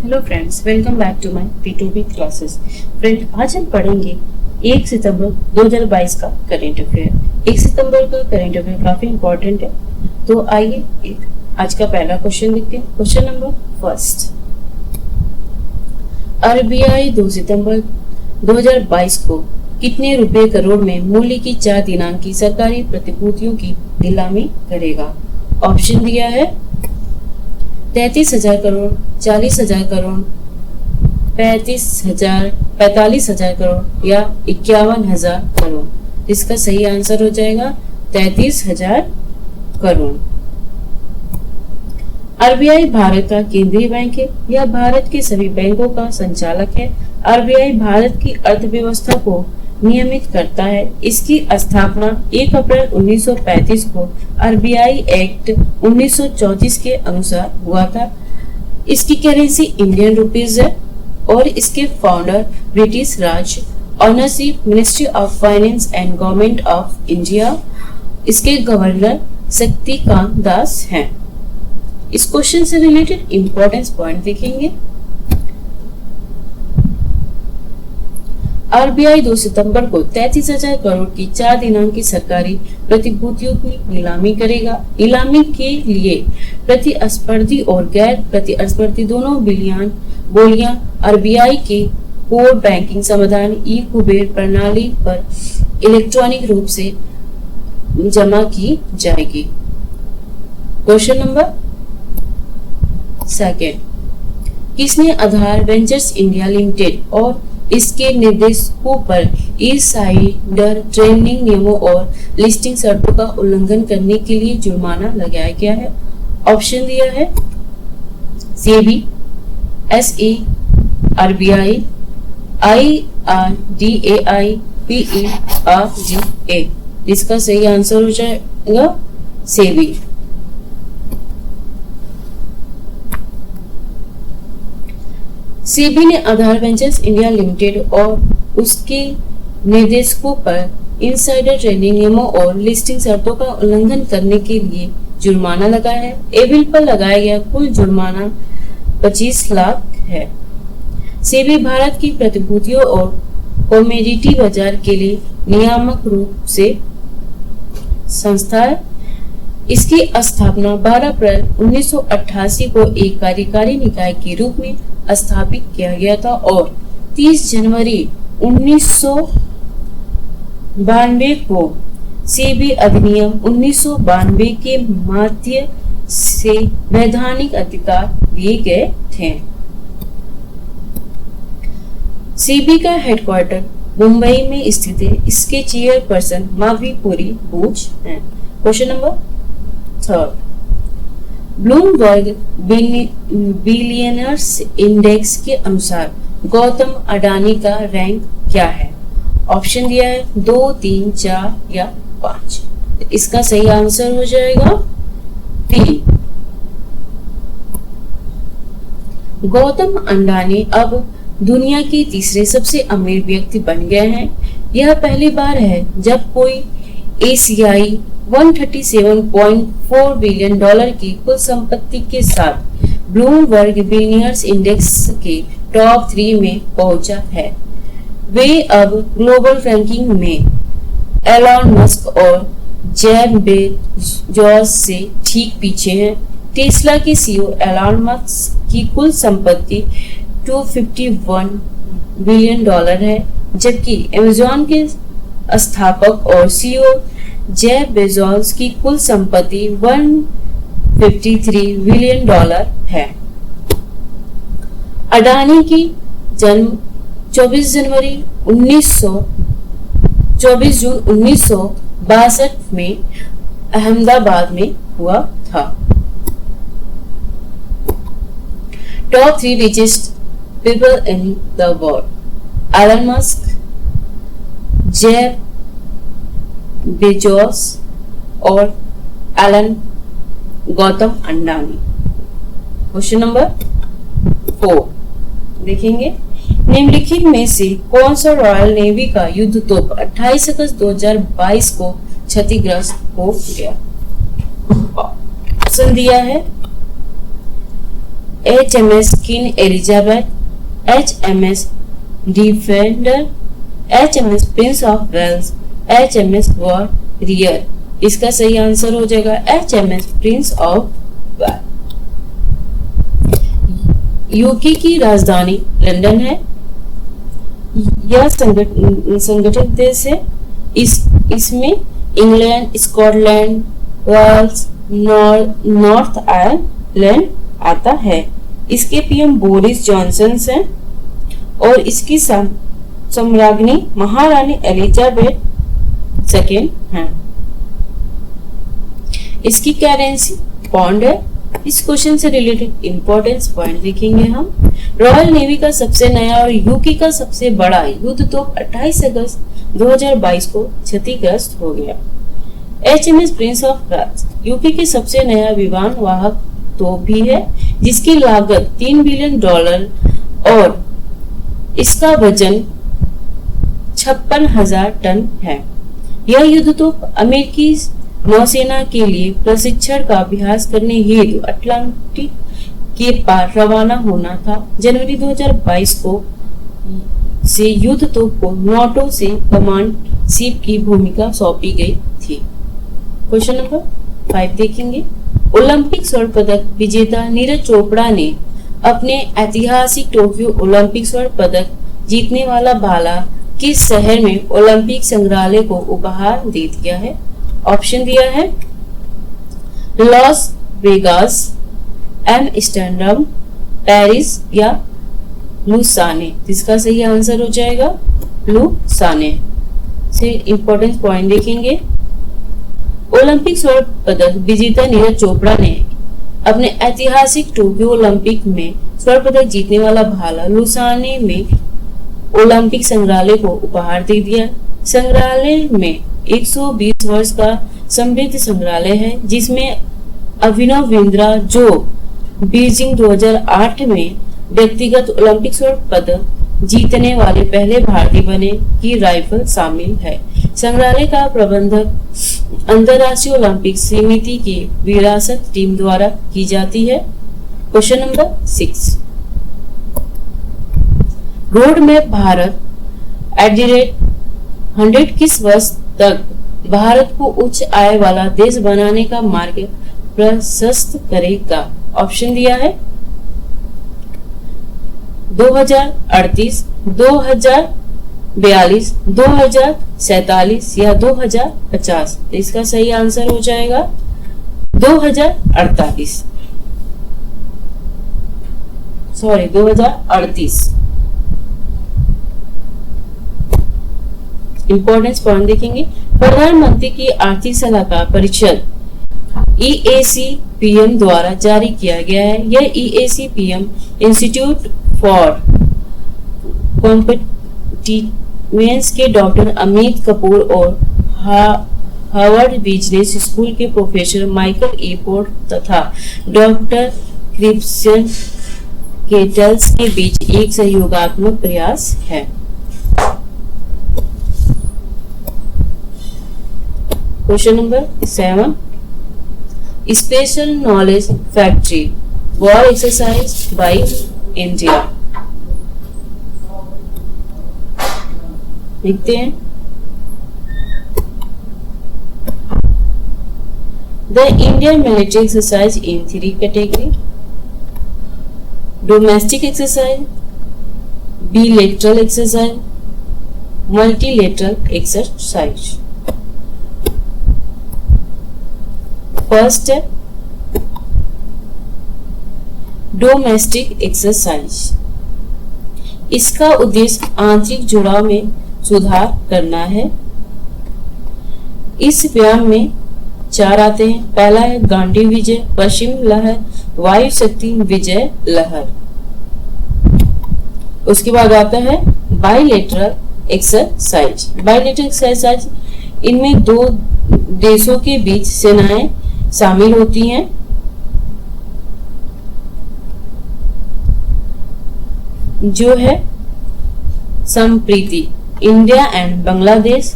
Hello friends, welcome back to my P2B classes. Friend, आज हम पढ़ेंगे 1 सितंबर 2022 का करंट अफेयर। 1 सितंबर का करंट अफेयर काफी इंपॉर्टेंट है, तो आइए आज का पहला क्वेश्चन देखते हैं। क्वेश्चन नंबर फर्स्ट, RBI 2 सितंबर 2022 को कितने रुपए करोड़ में मूल्य की 4 दिनांक की सरकारी प्रतिभूतियों की नीलामी करेगा? ऑप्शन दिया है 33,000 करोड़, 40,000 करोड़, 45,000 करोड़ या 51,000 करोड़। इसका सही आंसर हो जाएगा 33,000 करोड़। RBI भारत का केंद्रीय बैंक है। यह भारत के सभी बैंकों का संचालक है। RBI भारत की अर्थव्यवस्था को नियमित करता है। इसकी स्थापना 1 अप्रैल 1935 को RBI एक्ट 1934 के अनुसार हुआ था। इसकी करेंसी इंडियन रुपीज है और इसके founder British Raj ownership ministry of finance and government of India. इसके गवर्नर शक्तिकांत दास हैं। इस क्वेश्चन से रिलेटेड इंपॉर्टेंस पॉइंट देखेंगे। RBI 2 सितंबर को 33,000 करोड़ की 4 दिनांक की सरकारी प्रतिभूतियों की नीलामी करेगा। नीलामी के लिए प्रतिस्पर्धी और गैर प्रतिस्पर्धी दोनों बोलियां RBI के कोर बैंकिंग समाधान ई-कुबेर प्रणाली पर इलेक्ट्रॉनिक रूप से जमा की जाएगी। क्वेश्चन नंबर सेकेंड, किसने आधार वेंचर्स इंडिया लिमिटेड और इसके निर्देशकों पर इनसाइडर ट्रेडिंग नियमों और लिस्टिंग शर्तों का उल्लंघन करने के लिए जुर्माना लगाया गया है? ऑप्शन दिया है SEBI, SE, RBI, IRDAI, PERDA। इसका सही आंसर हो जाएगा सेबी। सेबी ने आधार वेंचर्स इंडिया लिमिटेड और उसके निर्देशकों पर इनसाइडर ट्रेडिंग नियमों और लिस्टिंग शर्तों का उल्लंघन करने के लिए जुर्माना लगाया है। एबिल पर लगाया गया कुल जुर्माना 25 लाख है। सेबी भारत की प्रतिभूतियों और कमोडिटी बाजार के लिए नियामक रूप से संस्था है। इसकी स्थापना 12 अप्रैल 1988 को एक कार्यकारी निकाय के रूप में स्थापित किया गया था और 30 जनवरी 1992 को सेबी अधिनियम 1992 के माध्यम से वैधानिक अधिकार दिए गए थे। सेबी का हेडक्वार्टर मुंबई में स्थित है। इसके चेयरपर्सन माधवीपुरी बूच हैं। Question number third, Bloomberg billionaires index के अनुसार गौतम अडानी का रैंक क्या है? ऑप्शन दिया है 2, 3, 4 या 5। इसका सही आंसर हो जाएगा 3। गौतम अडानी अब दुनिया के तीसरे सबसे अमीर व्यक्ति बन गए हैं। यह पहली बार है जब कोई एशियाई 137.4 बिलियन डॉलर की कुल संपत्ति के साथ ब्लूमबर्ग बिलियनर्स इंडेक्स के टॉप 3 में पहुंचा है। वे अब ग्लोबल रैंकिंग में एलन मस्क और जेफ बेजोस से ठीक पीछे हैं। टेस्ला के CEO एलन मस्क की कुल संपत्ति 251 बिलियन डॉलर है, जबकि अमेज़न के स्थापक और CEO जेफ बेजोस की कुल संपत्ति 153 बिलियन डॉलर है। अडानी की जन्म 24 जून 1962 में अहमदाबाद में हुआ था। Top 3 richest people in the world: Elon Musk, Jeff Bezos और गौतम अडानी। क्वेश्चन नंबर 4 देखेंगे, निम्नलिखित में से कौन सा रॉयल नेवी का युद्ध तोप 28 अगस्त 2022 को क्षतिग्रस्त हो गया? ऑप्शन दिया है HMS Queen Elizabeth, HMS Defender, HMS Prince of Wales, HMS Warrior. इसका सही आंसर हो जाएगा HMS Prince of Wales. UK की राजधानी लंदन है। यह संगठित देश है। इसमें England, Scotland, Wales, North Ireland आता है। इसके पीएम बोरिस जॉनसन हैं और इसकी सम्राज्ञी महारानी एलिजाबेथ सेकेंड हैं। इसकी करेंसी पाउंड है। इस क्वेश्चन से रिलेटेड इंपॉर्टेंस पॉइंट देखेंगे हम। रॉयल नेवी का सबसे नया और यूके का सबसे बड़ा युद्ध तोप 28 अगस्त 2022 को क्षतिग्रस्त हो गया। HMS Prince of Wales UK के सबसे नया विमान वाहक तोप भी है, जिसकी लागत $3 बिलियन और इसका वजन 56,000 टन है। यह युद्ध तोप अमेरिकी नौसेना के लिए प्रशिक्षण का अभ्यास करने हेतु अटलांटिक के पार रवाना होना था। जनवरी 2022 को से युद्ध तोप को नाटो से कमांड शिप की भूमिका सौंपी गई थी। क्वेश्चन नंबर 5 देखेंगे। ओलंपिक स्वर्ण पदक विजेता नीरज चोपड़ा ने अपने ऐतिहासिक टोक्यो ओलंपिक स्वर्ण पदक जीतने वाला भाला किस शहर में ओलंपिक संग्रहालय को उपहार दे दिया है? ऑप्शन दिया है लॉस वेगास, एम्स्टर्डम, पेरिस या लुसाने। इसका सही आंसर हो जाएगा लुसाने। से इंपॉर्टेंट पॉइंट देखेंगे। ओलंपिक स्वर्ण पदक विजेता नीरज चोपड़ा ने अपने ऐतिहासिक टोक्यो ओलंपिक में स्वर्ण पदक जीतने वाला भाला लुसाने में ओलंपिक संग्रहालय को उपहार दे दिया। संग्रहालय में 120 वर्ष का समृद्ध संग्रहालय है, जिसमें अभिनव बिंद्रा, जो बीजिंग 2008 में व्यक्तिगत ओलंपिक स्वर्ण पदक जीतने वाले पहले भारतीय बने, की राइफल शामिल है। संग्रहालय का प्रबंधक अंतर्राष्ट्रीय ओलंपिक समिति की विरासत टीम द्वारा की जाती है। Question number 6। Road map Bharat @100 किस वर्ष तक भारत को उच्च आय वाला देश बनाने का मार्ग प्रशस्त करेगा? ऑप्शन दिया है 2038, 2042, 2047 या 2050। इसका सही आंसर हो जाएगा 2038। सॉरी 2038। इंपॉर्टेंस पॉइंट देखेंगे। प्रधानमंत्री की आर्थिक सलाहकार परिषद EAC-PM द्वारा जारी किया गया है। यह EAC-PM इंस्टीट्यूट फॉर कॉम्पिटिवेंस के डॉक्टर अमित कपूर और हार्वर्ड बिजनेस स्कूल के प्रोफेसर माइकल E. पोर्ट तथा डॉक्टर क्रिप्सन केटल्स के बीच एक सहयोगात्मक प्रयास है। Question number 7। Special knowledge factory war exercise by India. देखते हैं। The Indian military exercise in 3 category: domestic exercise, bilateral exercise, multilateral exercise. First है डोमेस्टिक एक्सरसाइज। इसका उद्देश्य आंतरिक जुड़ाव में सुधार करना है। इस व्यायाम में 4 आते हैं। पहला है गांडी विजय, पश्चिम लहर, वायु शक्ति विजय लहर। उसके बाद आता है बाइलेटरल एक्सरसाइज। बाइलेटरल एक्सरसाइज इनमें 2 देशों के बीच सेनाएं शामिल होती हैं। जो है संप्रीति इंडिया एंड बांग्लादेश,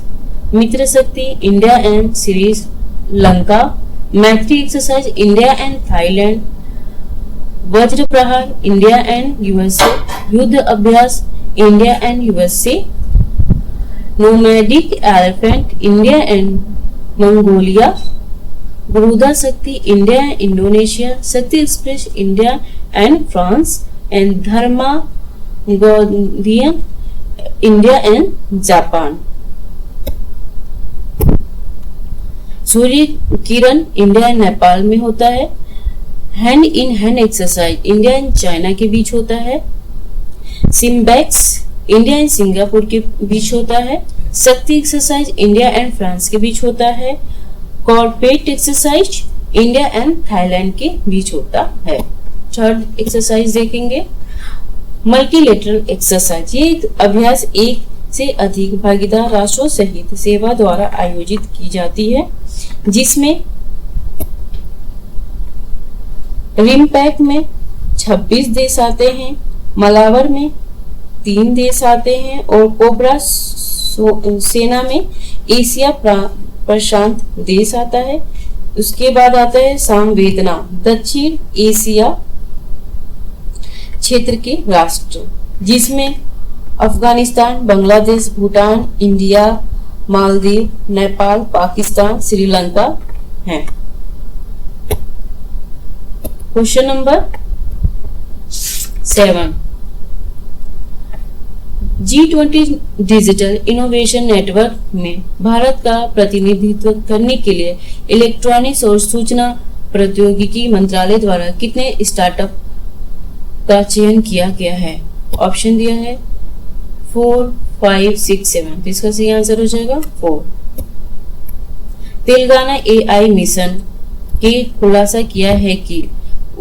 मित्र शक्ति इंडिया एंड श्रीलंका, मैत्री एक्सरसाइज इंडिया एंड थाईलैंड, वज्र प्रहार India and USA, Yudh Abhyas India and USA, nomadic elephant India and Mongolia, Garuda Shakti India and Indonesia, Shakti express India and France, and Dharma guardian India and Japan. Surya Kiran India and Nepal में होता है। Hand in hand exercise India and China के बीच होता है। SIMBEX India and Singapore के बीच होता है। शक्ति एक्सरसाइज इंडिया एंड फ्रांस के बीच होता है। Corporate exercise India and Thailand के बीच होता है। थर्ड एक्सरसाइज देखेंगे, मल्टीलेटरल एक्सरसाइज। ये अभ्यास एक से अधिक भागीदार राष्ट्रों सहित सेवा द्वारा आयोजित की जाती है, जिसमें रिमपैक में 26 देश आते हैं, मलावर में 3 देश आते हैं और कोबरा सेना में एशिया प्रशांत देश आता है। उसके बाद आता है संवेदना दक्षिण एशिया क्षेत्र के राष्ट्र, जिसमें अफगानिस्तान, बांग्लादेश, भूटान, इंडिया, मालदीव, नेपाल, पाकिस्तान, श्रीलंका हैं। Question number 7, G20 digital innovation network में भारत का प्रतिनिधित्व करने के लिए इलेक्ट्रॉनिक्स और सूचना प्रौद्योगिकी मंत्रालय द्वारा कितने स्टार्टअप का चयन किया गया है? ऑप्शन दिया है 4, 5, 6, 7। इसका सही आंसर हो जाएगा 4। तेलंगाना AI मिशन के खुलासा किया है कि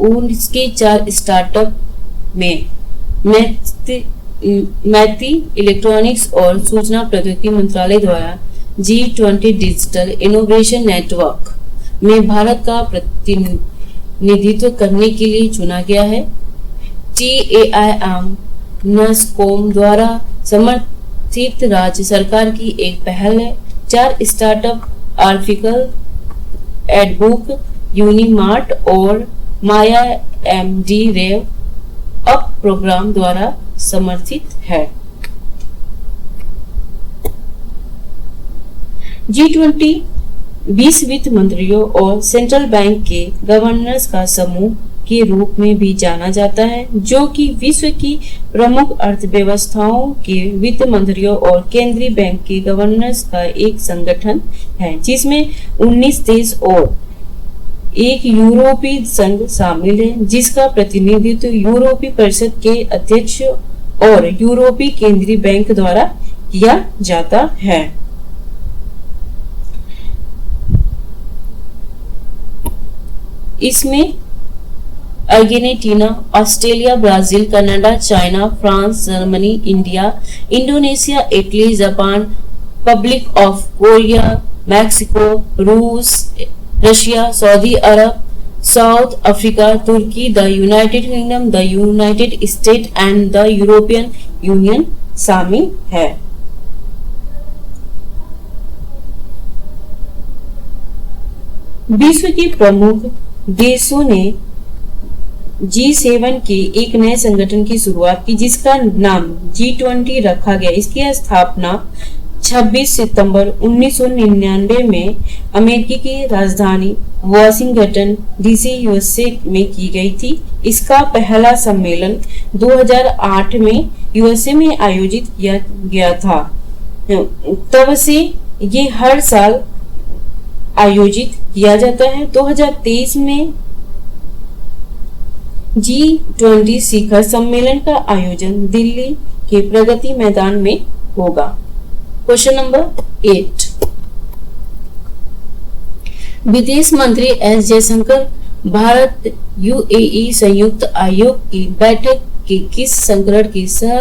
उनके 4 स्टार्टअप में मैती इलेक्ट्रॉनिक्स और सूचना प्रौद्योगिकी मंत्रालय द्वारा G20 डिजिटल इनोवेशन नेटवर्क में भारत का प्रतिनिधित्व करने के लिए चुना गया है। TAIM नस्कोम द्वारा समर्थित राज्य सरकार की एक पहल है। 4 स्टार्टअप आर्टिकल एडबुक, यूनिमार्ट और माया MD रेव अप प्रोग्राम द्वारा समर्थित है। G20 20 वित्त मंत्रियों और सेंट्रल बैंक के गवर्नर्स का समूह के रूप में भी जाना जाता है, जो कि विश्व की प्रमुख अर्थव्यवस्थाओं के वित्त मंत्रियों और केंद्रीय बैंक के गवर्नर्स का एक संगठन है, जिसमें 19 देश और एक यूरोपीय संघ शामिल है, जिसका प्रतिनिधित्व यूरोपीय परिषद के अध्यक्ष और यूरोपीय केंद्रीय बैंक द्वारा किया जाता है। इसमें Argentina, Australia, Brazil, Canada, China, France, Germany, India, Indonesia, Italy, Japan, republic of Korea, Mexico, रूस, Russia, Saudi Arabia, South Africa, तुर्की, the United Kingdom, the United State and the European Union शामिल है। विश्व के प्रमुख देशों ने G7 के एक नए संगठन की शुरुआत की, जिसका नाम G20 रखा गया। इसकी स्थापना 26 सितंबर 1999 में अमेरिकी की राजधानी वाशिंगटन DC USA में की गई थी। इसका पहला सम्मेलन 2008 में USA में आयोजित किया गया था। तब से ये हर साल आयोजित किया जाता है। 2023 में G20 शिखर सम्मेलन का आयोजन दिल्ली के प्रगति मैदान में होगा। क्वेश्चन नंबर 8, विदेश मंत्री S जयशंकर भारत UAE संयुक्त आयोग की बैठक के किस संस्करण की सह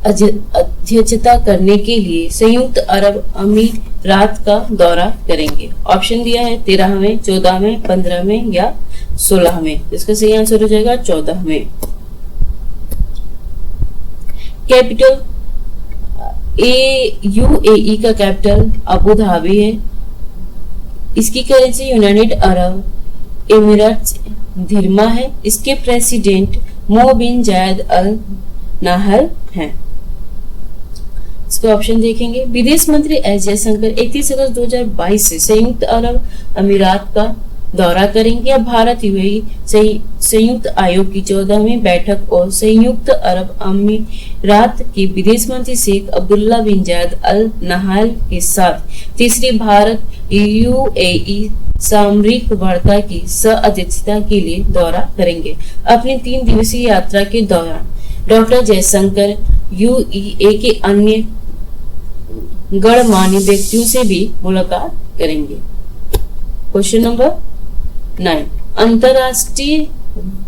अध्यक्षता करने के लिए संयुक्त अरब अमीरात का दौरा करेंगे? ऑप्शन दिया है 13वें, 14वें, 15वें या 16वें। इसका सही आंसर हो जाएगा 14वें। कैपिटल UAE का कैपिटल अबू धाबी है। इसकी करेंसी यूनाइटेड अरब एमिरेट्स धीरमा है। इसके प्रेसिडेंट मो बिन जायद अल नाहल हैं। इसको ऑप्शन देखेंगे। विदेश मंत्री एस जयशंकर 31 अगस्त 2022 से संयुक्त अरब अमीरात का दौरा करेंगे। अब भारत यूएई संयुक्त आयोग की 14वीं बैठक और संयुक्त अरब अमीरात के विदेश मंत्री शेख अब्दुल्ला बिन जायद अल नाहयान के साथ तीसरी भारत यूएई सामरिक वार्ता की सह-अध्यक्षता के लिए दौरा करेंगे। अपनी 3 दिवसीय यात्रा के दौरान डॉक्टर जयशंकर यूएई के अन्य गणमान्य व्यक्तियों से भी मुलाकात करेंगे। क्वेश्चन नंबर 9, अंतरराष्ट्रीय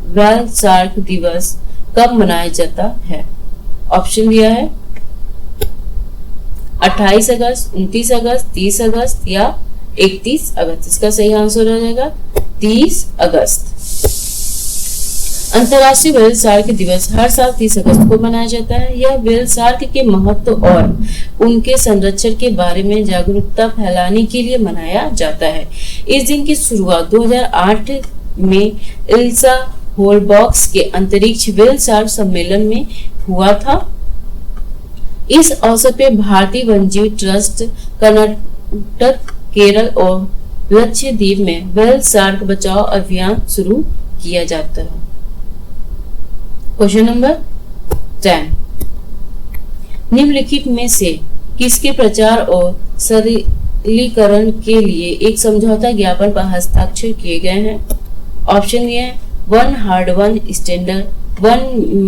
व्हेल शार्क दिवस कब मनाया जाता है? ऑप्शन दिया है 28 अगस्त, 29 अगस्त, 30 अगस्त या 31 अगस्त। इसका सही आंसर हो जाएगा 30 अगस्त। अंतरराष्ट्रीय व्हेल शार्क दिवस हर साल 30 अगस्त को मनाया जाता है। यह व्हेल शार्क के महत्व और उनके संरक्षण के बारे में जागरूकता फैलाने के लिए मनाया जाता है। इस दिन की शुरुआत 2008 में इल्सा होलबॉक्स के अंतरिक्ष व्हेल शार्क सम्मेलन में हुआ था। इस अवसर पर भारतीय वन्यजीव ट्रस्ट, कर्नाटक, केरल और लक्षद्वीप में व्हेल शार्क बचाव अभियान शुरू किया जाता है। क्वेश्चन नंबर 10, निम्नलिखित में से किसके प्रचार और सरलीकरण के लिए एक समझौता ज्ञापन पर हस्ताक्षर किए गए हैं? ऑप्शन ये है 1 hard 1 standard, 1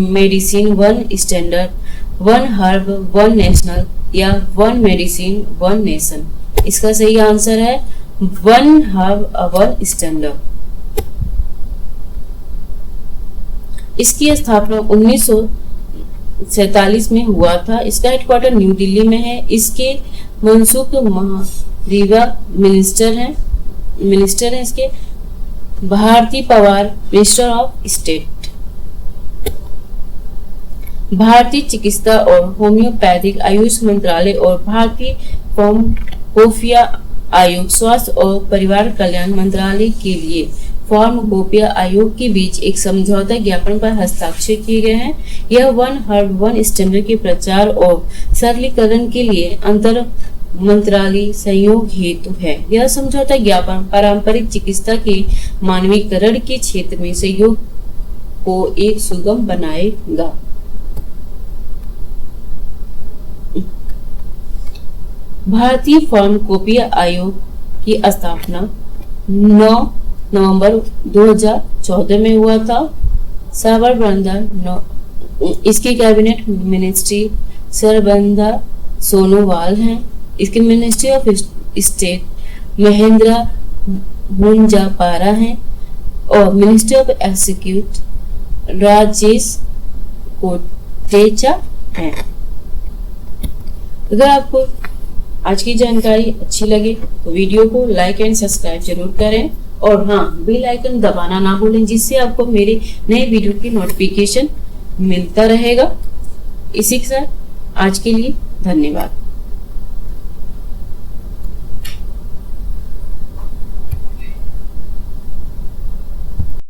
medicine 1 standard, 1 herb 1 national या 1 मेडिसिन 1 नेशन। इसका सही आंसर है 1 हर्ब 1 स्टैंडर्ड। इसकी स्थापना 1947 में हुआ था। इसका हेडक्वार्टर न्यू दिल्ली में है। इसके मनसुख महादेवा मिनिस्टर हैं इसके। Bharati Pawar minister of state. भारतीय चिकित्सा और होम्योपैथिक आयुष मंत्रालय और भारतीय फार्माकोपिया आयोग स्वास्थ्य और परिवार कल्याण मंत्रालय के लिए फार्माकोपिया आयोग के बीच एक समझौता ज्ञापन पर हस्ताक्षर किए गए हैं। यह 1 हर्ब 1 स्टैंडर्ड के प्रचार और सरलीकरण के लिए अंतर मंत्रालय सहयोग हेतु है। यह समझौता ज्ञापन पारंपरिक चिकित्सा के मानवीकरण के क्षेत्र में सहयोग को एक सुगम बनाएगा। भारतीय फार्माकोपिया आयोग की स्थापना 9 नवंबर 2014 में हुआ था। इसकी कैबिनेट मिनिस्ट्री सर्बानंद सोनोवाल हैं। इसकी ministry of state Mahendra Munjapara हैं और ministry of executive Rajesh Kotecha हैं। अगर आपको आज की जानकारी अच्छी लगे तो वीडियो को लाइक एंड सब्सक्राइब जरूर करें और हाँ, बेल आइकन दबाना ना भूलें, जिससे आपको मेरे नए वीडियो की नोटिफिकेशन मिलता रहेगा। इसी के साथ आज के लिए धन्यवाद।